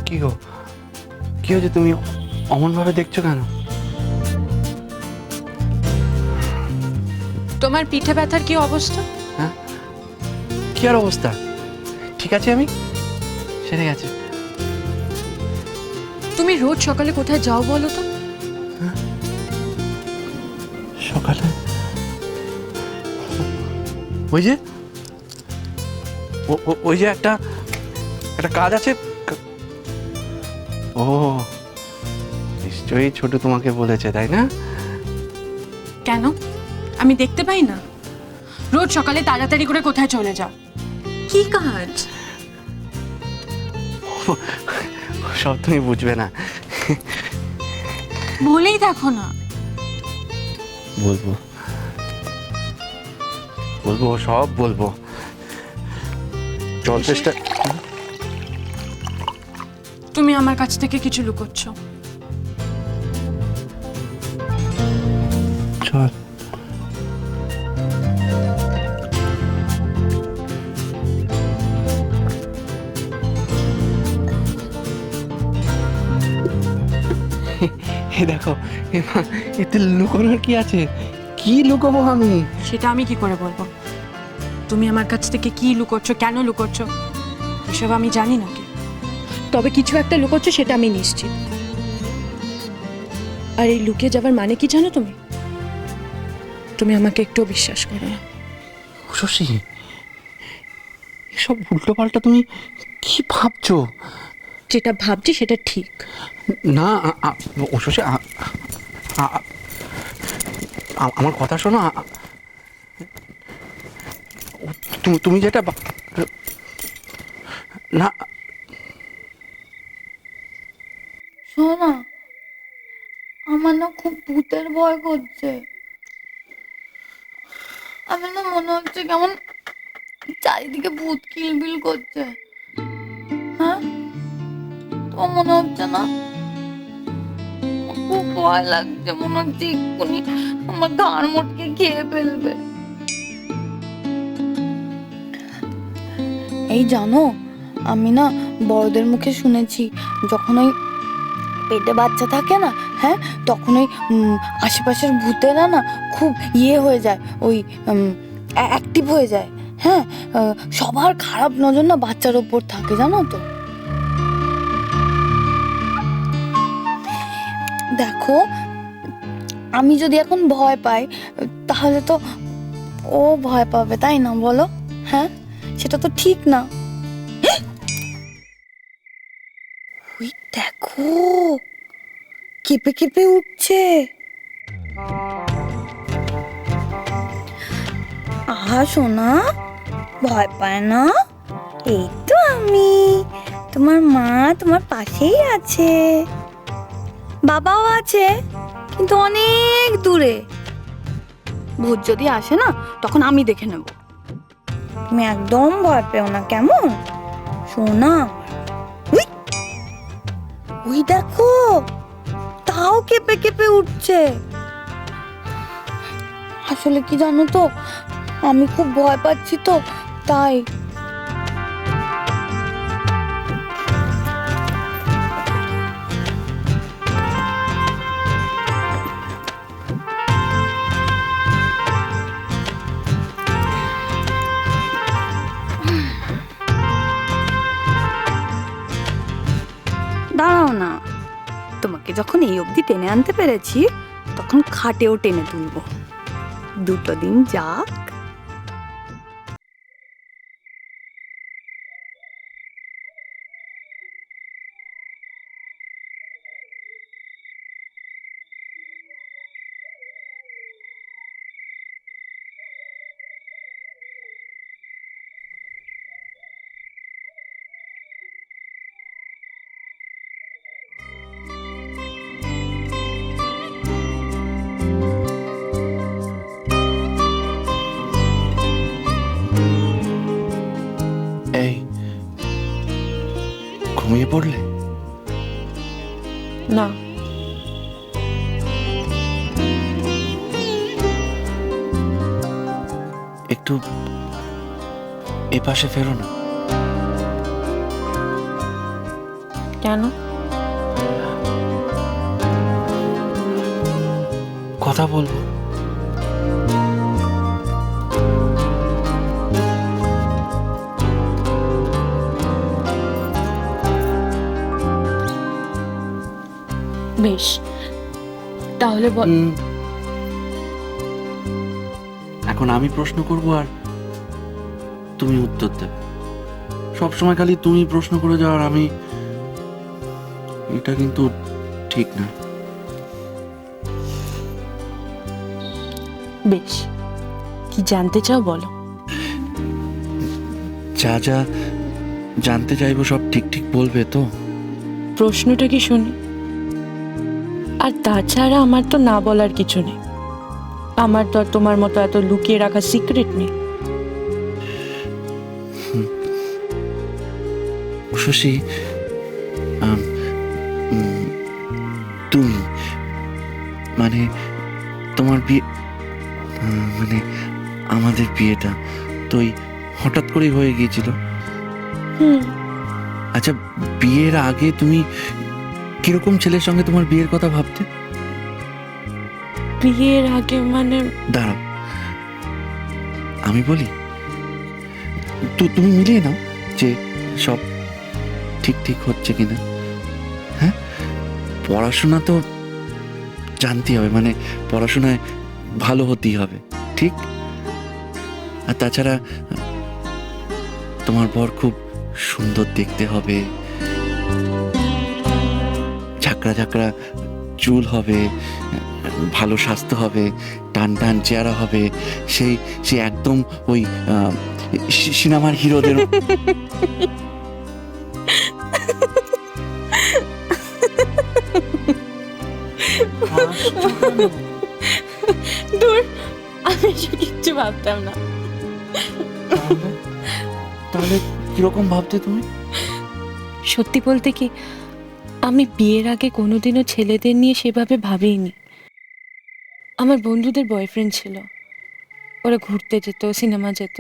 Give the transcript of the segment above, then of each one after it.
কি গো, কি হয়েছে? তুমি অমন ভাবে দেখছো কেন? তোমার পিঠে ব্যথার কি অবস্থা? হ্যাঁ, কি আর অবস্থা? ঠিক আছে, আমি সেরে গেছে। তুমি রোজ সকালে কোথায় যাও বলো তো? সকালে ওই যে ওই যে একটা একটা কাজ আছে। ও নিশ্চয়ই ছোট তোমাকে বলেছে, তাই না? কেন? আমি দেখতে পাই না? রোজ সকালে তাড়াতাড়ি করে কোথায় চলে যাও? কি কাজ? সব তুমি বুঝবে না। বলেই দেখো না। বলবো বলবো, সব বলবো। চল, চেষ্টা। তুমি আমার কাছ থেকে কিছু লুকোচ্ছ। চল। দেখো, এতে লুকোনোর কি আছে? কি লুকোবো আমি? সেটা আমি কি করে বলবো? তুমি আমার কাছ থেকে কি লুকোচ্ছ, কেন লুকোচ্ছ, এসব আমি জানি নাকি? তবে কিছু একটা লুকোচ্ছ সেটা আমি নিশ্চিত। আর এই লুকিয়ে যাবার মানে কি জানো তুমি? তুমি আমাকে একটু বিশ্বাস করো না। শশী, এসব উল্টো পাল্টা তুমি কি ভাবছো? যেটা ভাবছি সেটা ঠিক। না, ও শশী, আমার কথা শোনো। তুমি যেটা না। শোনো না, আমার না খুব ভূতের ভয় করছে। আমার না মনে হচ্ছে কেমন চারিদিকে ভূত কিলবিল করছে। হ্যাঁ, তো মনে হচ্ছে না? খুব ভয় লাগছে, মনে হচ্ছে এক্ষুনি আমার ঘাড় মোটকে খেয়ে ফেলবে। এই জানো, আমি না বড়দের মুখে শুনেছি, যখন ওই পেটে বাচ্চা থাকে না, হ্যাঁ, তখন ওই আশেপাশের ভূতেরা না খুব হয়ে যায়, ওই অ্যাক্টিভ হয়ে যায়। হ্যাঁ, সবার খারাপ নজর না বাচ্চার ওপর থাকে, জানো তো? দেখো, আমি যদি এখন ভয় পাই, তাহলে তো ও ভয় পাবে, তাই না বলো? হ্যাঁ, সেটা তো ঠিক না। ওই দেখো, কেঁপে কেঁপে উঠছে। আহা সোনা, ভয় পায় না? এই তো আমি, তোমার মা তোমার পাশেই আছে, বাবাও আছে, কিন্তু অনেক দূরে। ভূত যদি আসে না, তখন আমি দেখে নেব। তুমি একদম ভয় পেও না, কেমন সোনা? উই, ওই দেখো, তাও কেঁপে কেঁপে উঠছে। আসলে কি জানো তো, আমি খুব ভয় পাচ্ছি তো, তাই। দাঁড়াও না, তোমাকে যখন এই অবধি টেনে আনতে পেরেছি, তখন খাটেও টেনে তুলবো। দুটো দিন যাক। এই, ঘুমিয়ে পড়লে? না, একটু এ পাশে ফেরো না। কেন? কথা বলবো। বেশ, তাহলে বল। এখন আমি প্রশ্ন করব আর তুমি উত্তর দেবে। সবসময় খালি তুমি প্রশ্ন করে যাও আর আমি, এটা কিন্তু ঠিক না। বেশ, কি জানতে চাও বলো। যা যা জানতে চাইবো সব ঠিক ঠিক বলবে তো? প্রশ্নটা কি শুনি। আর তাছাড়া আমার তো না বলার কিছু নেই। আমার তো আর তোমার মতো এত লুকিয়ে রাখা সিক্রেট নেই। শশী, তুমি মানে তোমার বিয়ে, মানে আমাদের বিয়েটা তো হঠাৎ করেই হয়ে গিয়েছিল। আচ্ছা, বিয়ের আগে তুমি কিরকম ছেলের সঙ্গে তোমার বিয়ের কথা ভাবতে? বিয়ের আগে মানে? দাঁড়াও, আমি বলি। তুমি মিলিয়ে নাও যে সব ঠিক ঠিক হচ্ছে কিনা। হ্যাঁ, পড়াশোনা তো জানতেই হবে, মানে পড়াশোনায় ভালো হতেই হবে, ঠিক? আর তাছাড়া তোমার বর খুব সুন্দর দেখতে হবে, ঝাঁকড়া ঝাঁকড়া চুল হবে, ভালো স্বাস্থ্য হবে, টান টান চেহারা হবে, সেই একদম ওই সিনেমার হিরোদের। দূর, আমি এসব কিচ্ছু ভাবতাম না। তাহলে কিরকম ভাবতে তুমি? সত্যি বলতে কি, আমি বিয়ের আগে কোনোদিনও ছেলেদের নিয়ে সেভাবে ভাবিনি। আমার বন্ধুদের বয়ফ্রেন্ড ছিল, ওরা ঘুরতে যেত, সিনেমা যেত।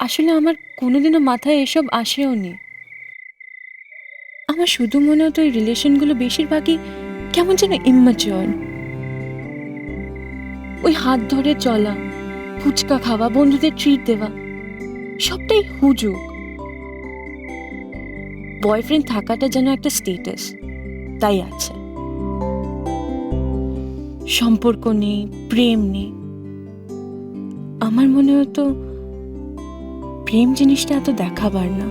আসলে আমার কোনোদিনও মাথায় এসব আসেও নি। আমার শুধু মনে হতো এই রিলেশনগুলো বেশিরভাগই কেমন যেন ইম্যাচিওর। ওই হাত ধরে চলা, ফুচকা খাওয়া, বন্ধুদের ট্রিট দেওয়া, সবটাই হুজুগ। বয়ফ্রেন্ড থাকাটা যেন একটা স্টেটাস, তাই আছে। সম্পর্ক নেই, প্রেম নেই। আমার মনে হতো প্রেম জিনিসটা এত দেখাবার না।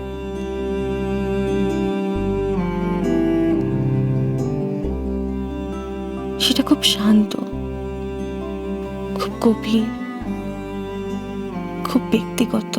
সেটা খুব শান্ত, খুব গভীর, খুব ব্যক্তিগত।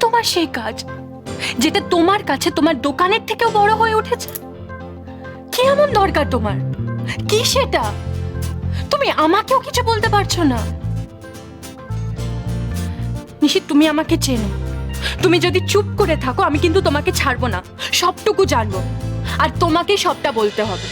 তোমার সেই কাজ যেটা তোমার কাছে তোমার দোকানের থেকেও বড় হয়ে উঠেছে? কি এমন দরকার তোমার? কি সেটা? তুমি আমাকেও কিছু বলতে পারছো না? নিশি, তুমি আমাকে চেনো। তুমি যদি চুপ করে থাকো আমি কিন্তু তোমাকে ছাড়বো না, সবটুকু জানবো, আর তোমাকেই সবটা বলতে হবে।